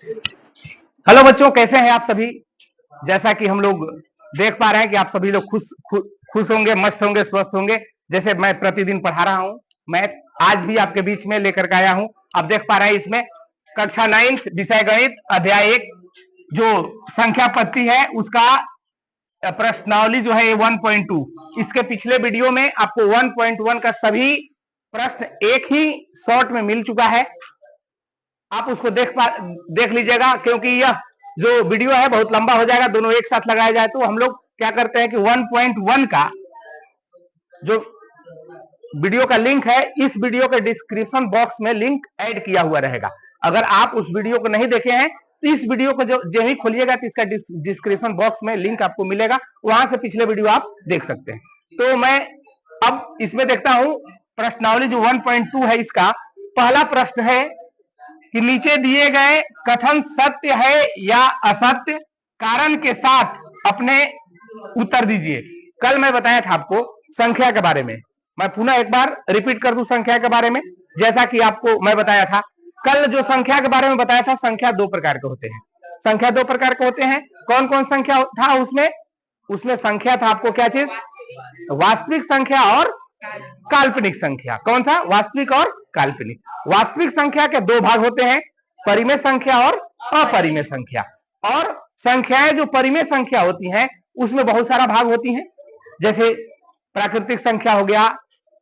Hello बच्चों, कैसे हैं आप सभी। जैसा कि हम लोग देख पा रहे हैं कि आप सभी लोग खुश होंगे, मस्त होंगे, स्वस्थ होंगे। जैसे मैं प्रतिदिन पढ़ा रहा हूं, मैं आज भी आपके बीच में लेकर के आया हूं। आप देख पा रहे हैं इसमें कक्षा 9 विषय गणित अध्याय 1 जो संख्या पद्धति है उसका प्रश्नावली जो है 1.2। इसके पिछले वीडियो में आपको 1.1 का सभी प्रश्न एक ही शॉर्ट में मिल चुका है। आप उसको देख लीजिएगा, क्योंकि यह जो वीडियो है बहुत लंबा हो जाएगा। दोनों एक साथ लगाया जाए तो हम लोग क्या करते हैं कि 1.1 का जो वीडियो का लिंक है, इस वीडियो के डिस्क्रिप्शन बॉक्स में लिंक ऐड किया हुआ रहेगा। अगर आप उस वीडियो को नहीं देखे हैं तो इस वीडियो को जो ही खोलिएगा तो इसका डिस्क्रिप्शन बॉक्स में लिंक आपको मिलेगा, वहां से पिछले वीडियो आप देख सकते हैं। तो मैं अब इसमें देखता हूं प्रश्नावली जो 1.2 है, इसका पहला प्रश्न है कि नीचे दिए गए कथन सत्य है या असत्य, कारण के साथ अपने उत्तर दीजिए। कल मैं बताया था आपको संख्या के बारे में, मैं पुनः एक बार रिपीट कर दूं संख्या के बारे में। जैसा कि आपको मैं बताया था कल, जो संख्या के बारे में बताया था, संख्या दो प्रकार के होते हैं। संख्या दो प्रकार के होते हैं। कौन कौन संख्या था उसमें संख्या था आपको क्या चीज, वास्तविक संख्या और काल्पनिक संख्या। कौन था, वास्तविक और काल्पनिक। वास्तविक संख्या के दो भाग होते हैं, परिमेय संख्या और अपरिमेय संख्या। और संख्याएं जो परिमेय संख्या होती हैं उसमें बहुत सारा भाग होती हैं, जैसे प्राकृतिक संख्या हो गया,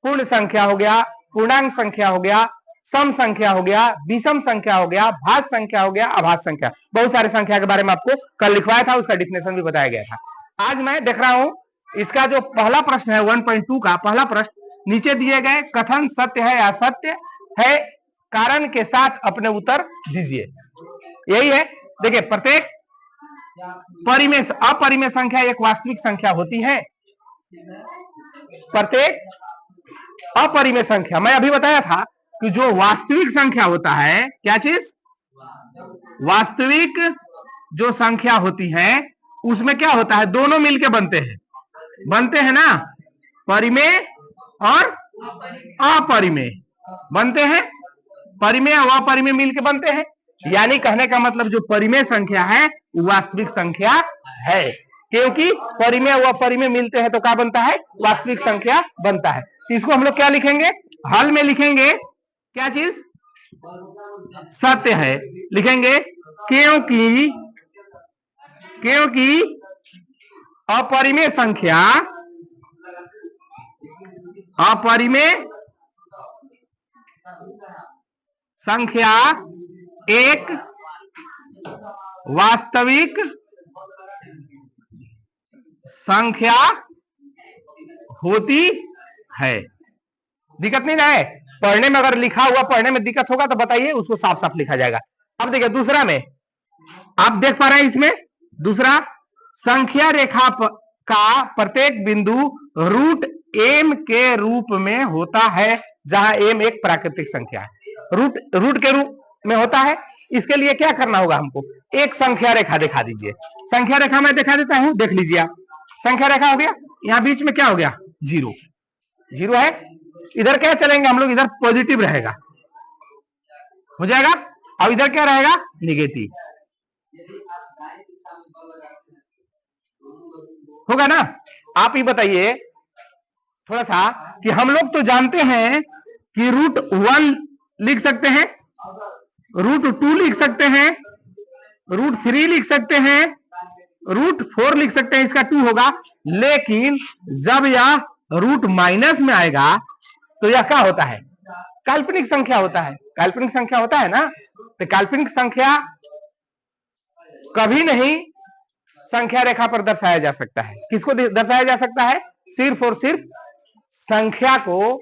पूर्ण संख्या हो गया, पूर्णांक संख्या हो गया, सम संख्या हो गया, विषम संख्या हो गया, भाज्य संख्या हो गया, अभाज्य संख्या। बहुत सारे संख्या के बारे में आपको कल लिखवाया था, उसका डिफिनेशन भी बताया गया था। आज मैं देख रहा हूं इसका जो पहला प्रश्न है 1.2 का पहला प्रश्न, नीचे दिए गए कथन सत्य है या असत्य है, कारण के साथ अपने उत्तर दीजिए। यही है। देखिए, प्रत्येक परिमेय अपरिमेय संख्या एक वास्तविक संख्या होती है। प्रत्येक अपरिमेय संख्या, मैं अभी बताया था कि जो वास्तविक संख्या होता है, क्या चीज, वास्तविक जो संख्या होती है उसमें क्या होता है, दोनों मिलके बनते हैं ना, परिमेय और अपरिमेय बनते हैं। परिमेय और अपरिमेय मिलके बनते हैं, यानी कहने का मतलब जो परिमेय संख्या है वो वास्तविक संख्या है, क्योंकि परिमेय व अपरिमेय मिलते हैं तो क्या बनता है, वास्तविक संख्या बनता है। तो इसको हम लोग क्या लिखेंगे, हल में लिखेंगे क्या चीज, सत्य है लिखेंगे, क्योंकि अपरिमेय संख्या एक वास्तविक संख्या होती है। दिक्कत नहीं ना है, पढ़ने में अगर लिखा हुआ पढ़ने में दिक्कत होगा तो बताइए, उसको साफ साफ लिखा जाएगा। अब देखिए दूसरा में आप देख पा रहे हैं, इसमें दूसरा, संख्या रेखा का प्रत्येक बिंदु रूट एम के रूप में होता है, जहां एम एक प्राकृतिक संख्या है, रूट के रूप में होता है। इसके लिए क्या करना होगा, हमको एक संख्या रेखा दिखा दीजिए। संख्या रेखा मैं दिखा देता हूं, देख लीजिए आप। संख्या रेखा हो गया, यहां बीच में क्या हो गया, जीरो, जीरो है। इधर क्या चलेंगे हम लोग, इधर पॉजिटिव रहेगा, हो जाएगा, और इधर क्या रहेगा, निगेटिव, होगा ना। आप ही बताइए थोड़ा सा कि हम लोग तो जानते हैं कि √1 लिख सकते हैं, √2 लिख सकते हैं, √3 लिख सकते हैं, √4 लिख सकते हैं, इसका 2 होगा। लेकिन जब यह रूट माइनस में आएगा तो यह क्या होता है, काल्पनिक संख्या होता है। काल्पनिक संख्या होता है ना, तो काल्पनिक संख्या कभी नहीं संख्या रेखा पर दर्शाया जा सकता है। किसको दर्शाया जा सकता है, सिर्फ और सिर्फ संख्या को,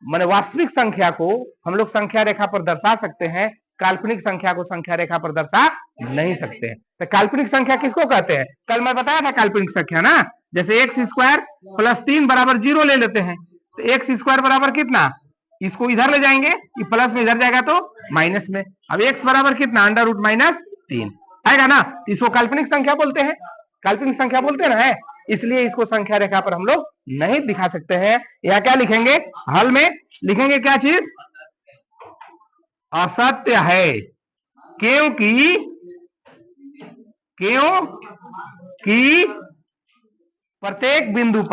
माने वास्तविक संख्या को हम लोग संख्या रेखा पर दर्शा सकते हैं, काल्पनिक संख्या को संख्या रेखा पर दर्शा नहीं सकते हैं। तो काल्पनिक संख्या किसको कहते हैं, कल मैं बताया था काल्पनिक संख्या ना, जैसे x² + 3 बराबर 0 ले लेते हैं, तो x² बराबर कितना, इसको इधर ले जाएंगे, ये प्लस में इधर जाएगा तो माइनस में। अब x बराबर कितना, √-3 आएगा ना, इसको काल्पनिक संख्या बोलते हैं, काल्पनिक संख्या बोलते हैं ना, है। इसलिए इसको संख्या रेखा पर हम लोग नहीं दिखा सकते हैं। या क्या लिखेंगे, हल में लिखेंगे क्या चीज, असत्य है, क्योंकि प्रत्येक बिंदु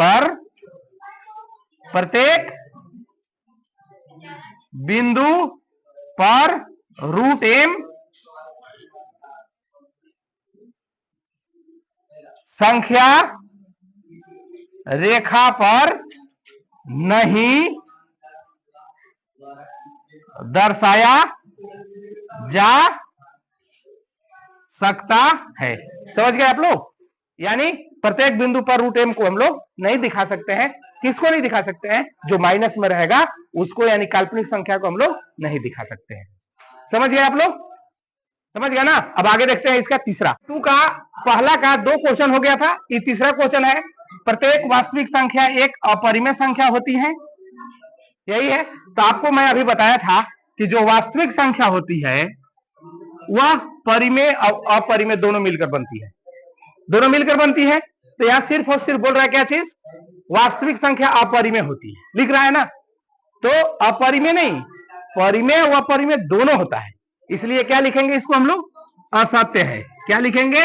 पर रूट m संख्या रेखा पर नहीं दर्शाया जा सकता है। समझ गए आप लोग? यानी प्रत्येक बिंदु पर रूट m को हम लोग नहीं दिखा सकते हैं। किसको नहीं दिखा सकते हैं? जो माइनस में रहेगा उसको, यानी काल्पनिक संख्या को हम लोग नहीं दिखा सकते हैं। समझ गए आप लोग? समझ गया ना? अब आगे देखते हैं इसका तीसरा। 2 का पहला का 2 क्वेश्चन हो गया था, ये तीसरा क्वेश्चन है। प्रत्येक वास्तविक संख्या एक अपरिमेय संख्या होती है, यही है। तो आपको मैं अभी बताया था कि जो वास्तविक संख्या होती है वह परिमेय और अपरिमेय दोनों मिलकर बनती है, दोनों मिलकर बनती है। तो यहां सिर्फ और सिर्फ बोल रहा है क्या चीज? वास्तविक संख्या अपरिमेय होती है, लिख रहा है ना? तो अपरिमेय नहीं, परिमेय और अपरिमेय दोनों होता है, इसलिए क्या लिखेंगे इसको हम लोग? असत्य है। क्या लिखेंगे?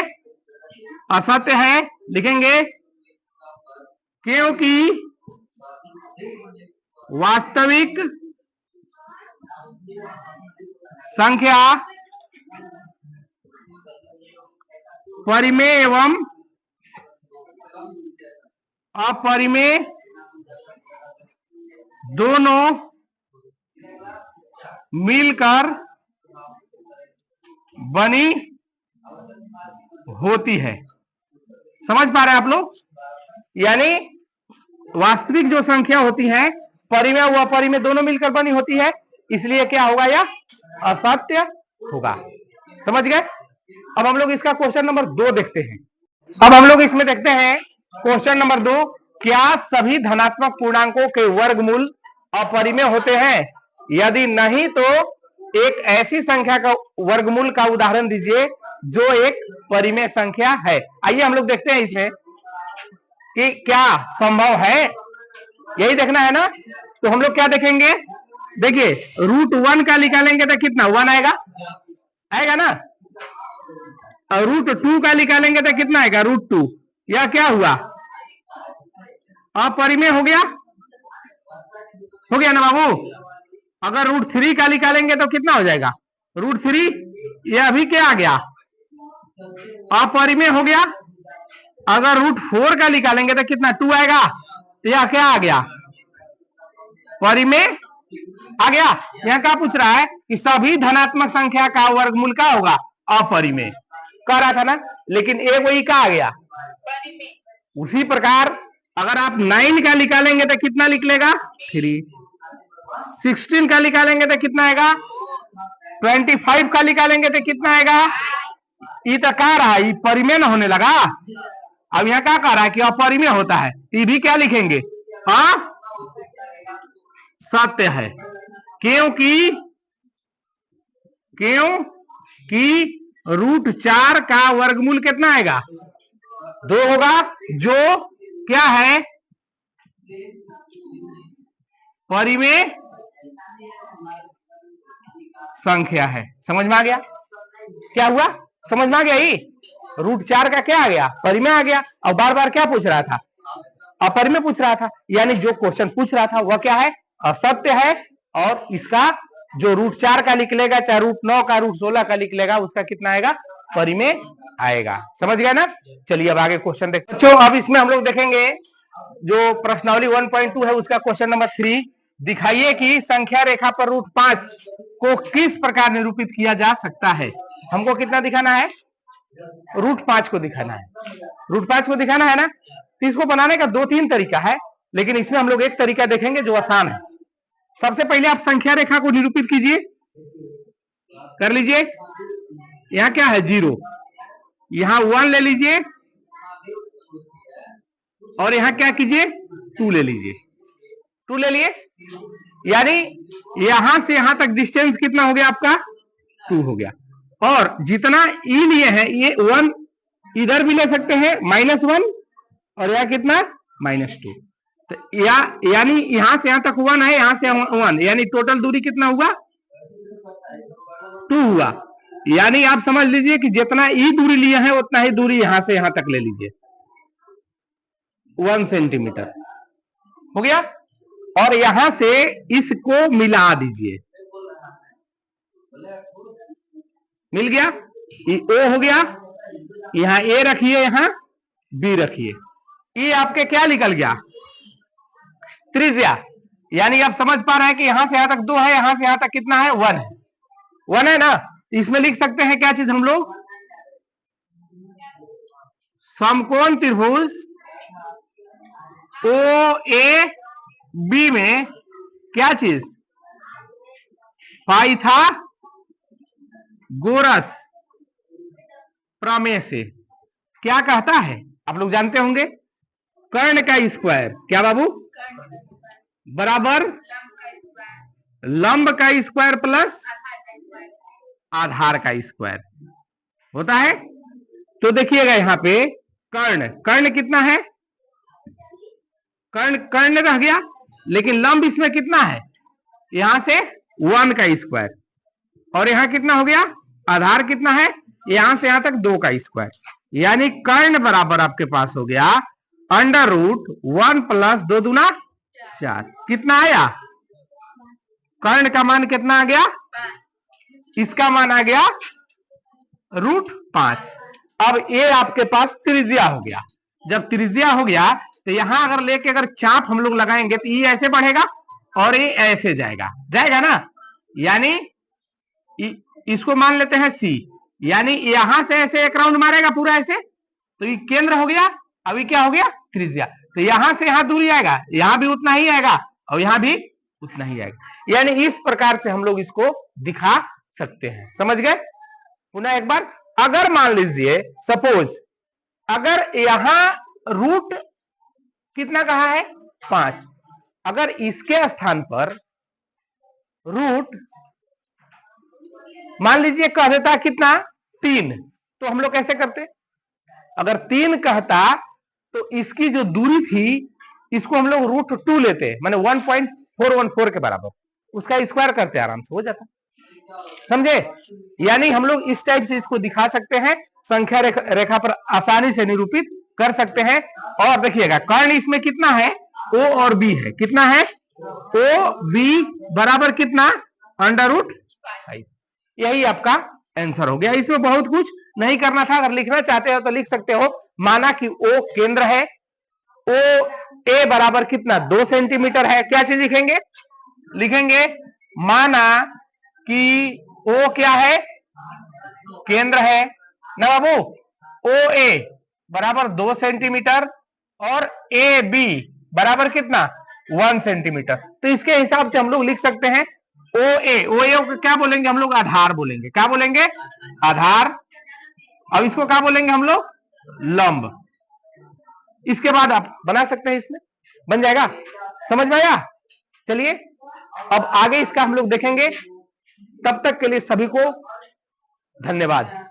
असत्य है लिखेंगे, क्योंकि वास्तविक संख्या परिमेय एवं अपरिमेय दोनों मिलकर बनी होती है। समझ पा रहे हैं आप लोग? यानी वास्तविक जो संख्या होती है परिमेय व अपरिमेय दोनों मिलकर बनी होती है, इसलिए क्या होगा? यह असत्य होगा। समझ गए? अब हम लोग इसका क्वेश्चन नंबर 2 देखते हैं। अब हम लोग इसमें देखते हैं क्वेश्चन नंबर 2, क्या सभी धनात्मक पूर्णांकों के वर्गमूल अपरिमेय होते हैं? यदि नहीं तो एक ऐसी संख्या का वर्गमूल का उदाहरण दीजिए जो एक परिमेय संख्या है। आइए हम लोग देखते हैं इसमें कि क्या संभव है, यही देखना है ना। तो हम लोग क्या देखेंगे? देखिए, √1 का निकालेंगे तो कितना? 1 आएगा, आएगा ना। और √2 का निकालेंगे तो कितना आएगा? √2। यह क्या हुआ? अपरिमेय हो गया, हो गया ना बाबू? अगर √3 का निकालेंगे तो कितना हो जाएगा? √3। यह अभी क्या आ गया? अपरिमेय हो गया। अगर √4 का निकालेंगे तो कितना? 2 आएगा। यह क्या आ गया? परिमेय आ गया। यहां क्या पूछ रहा है कि सभी धनात्मक संख्या का वर्गमूल क्या होगा? अपरिमेय। कह रहा था ना, लेकिन एक वही का आ गया? उसी प्रकार अगर आप 9 का निकालेंगे तो कितना निकलेगा? 3। 16 का निकालेंगे तो कितना आएगा? 25 का निकालेंगे तो कितना आएगा? ये तो कह रहा है ये परिमेय न होने लगा। अब यहाँ क्या कह रहा है कि अपरिमेय होता है, ये भी क्या लिखेंगे? हाँ, सत्य है। क्योंकि √4 का वर्गमूल कितना आएगा? 2 होगा, जो क्या है? परिमेय संख्या है। समझ में आ गया? क्या हुआ? समझ में आ गया? ये √4 का क्या आ गया? परिमेय आ गया। और बार बार क्या पूछ रहा था? अपरिमेय पूछ रहा था। यानी जो क्वेश्चन पूछ रहा था वह क्या है? असत्य है। और इसका जो √4 का निकलेगा, चाहे √9 का, √16 का निकलेगा, उसका कितना आएगा? परिमेय आएगा। समझ गए ना? चलिए अब आगे क्वेश्चन देखते हैं। बच्चों, अब इसमें हम लोग देखेंगे जो प्रश्नावली 1.2 है उसका क्वेश्चन नंबर 3। दिखाइए कि संख्या रेखा पर √5 को किस प्रकार निरूपित किया जा सकता है। हमको कितना दिखाना है? √5 को दिखाना है। √5 को दिखाना है ना। तो इसको बनाने का 2-3 तरीका है, लेकिन इसमें हम लोग एक तरीका देखेंगे जो आसान है। सबसे पहले आप संख्या रेखा को निरूपित कीजिए, कर लीजिए। यहाँ क्या है? 0। यहाँ 1 ले लीजिए और यहाँ क्या कीजिए? 2 ले लीजिए। 2 ले लिए, यानी यहां से यहां तक डिस्टेंस कितना हो गया आपका? 2 हो गया। और जितना ई लिए है ये 1 इधर भी ले सकते हैं, -1, और यह कितना? -2। तो यानी यहां से यहां तक 1 है, यहां से 1, यानी टोटल दूरी कितना हुआ? 2 हुआ। यानी आप समझ लीजिए कि जितना ई दूरी लिए हैं उतना ही दूरी यहां से यहां तक ले लीजिए, 1 सेंटीमीटर हो गया। और यहां से इसको मिला दीजिए, मिल गया, ओ हो गया, यहां ए रखिए, यहां बी रखिए, ये आपके क्या निकल गया, त्रिज्या। यानी आप समझ पा रहे हैं कि यहां से यहां तक 2 है, यहां से यहां तक कितना है, 1 है, 1 है ना। इसमें लिख सकते हैं क्या चीज हम लोग, समकोण त्रिभुज ओ ए बी में क्या चीज, पाइथागोरस प्रमेय से क्या कहता है, आप लोग जानते होंगे, कर्ण का स्क्वायर, क्या बाबू, बराबर लंब का स्क्वायर प्लस आधार का स्क्वायर होता है। तो देखिएगा यहां पे कर्ण, कर्ण कितना है, कर्ण कर्ण रह गया, लेकिन लंब इसमें कितना है, यहां से 1 का स्क्वायर, और यहां कितना हो गया, आधार कितना है, यहां से यहां तक 2 का स्क्वायर। यानी कर्ण बराबर आपके पास हो गया अंडर रूट 1 प्लस 2 दूना 4। कितना आया, कर्ण का मान कितना आ गया, इसका मान आ गया √5। अब ये आपके पास त्रिज्या हो गया। जब त्रिज्या हो गया तो यहां अगर लेके अगर चाप हम लोग लगाएंगे तो ये ऐसे बढ़ेगा और ये ऐसे जाएगा, जाएगा ना। यानी इसको मान लेते हैं सी, यानी यहां से ऐसे एक राउंड मारेगा पूरा ऐसे, तो ये केंद्र हो गया। अभी क्या हो गया, त्रिज्या। तो यहां से यहां दूरी आएगा, यहां भी उतना ही आएगा और यहां भी उतना ही आएगा। यानी इस प्रकार से हम लोग इसको दिखा सकते हैं, समझ गए। पुनः एक बार, अगर मान लीजिए सपोज अगर यहां रूट कितना कहा है, 5, अगर इसके स्थान पर रूट मान लीजिए कह देता कितना, 3, तो हम लोग कैसे करते, अगर 3 कहता तो इसकी जो दूरी थी इसको हम लोग √2 लेते, माने 1.414 के बराबर, उसका स्क्वायर करते, आराम से हो जाता, समझे। यानी हम लोग इस टाइप से इसको दिखा सकते हैं, संख्या रेखा पर आसानी से निरूपित कर सकते हैं। और देखिएगा कर्ण इसमें कितना है, ओ और बी है, कितना है, ओ बी बराबर कितना, √5। यही आपका आंसर हो गया। इसमें बहुत कुछ नहीं करना था, अगर लिखना चाहते हो तो लिख सकते हो। माना कि ओ केंद्र है, ओ ए बराबर कितना, 2 सेंटीमीटर है, क्या चीज लिखेंगे, लिखेंगे माना कि ओ क्या है, केंद्र है ना बाबू, ओ ए बराबर 2 सेंटीमीटर और ए बी बराबर कितना, 1 सेंटीमीटर। तो इसके हिसाब से हम लोग लिख सकते हैं ओ ए को क्या बोलेंगे हम लोग, आधार बोलेंगे, क्या बोलेंगे, आधार। अब इसको क्या बोलेंगे हम लोग, लंब। इसके बाद आप बना सकते हैं, इसमें बन जाएगा, समझ में आया। चलिए अब आगे इसका हम लोग देखेंगे, तब तक के लिए सभी को धन्यवाद।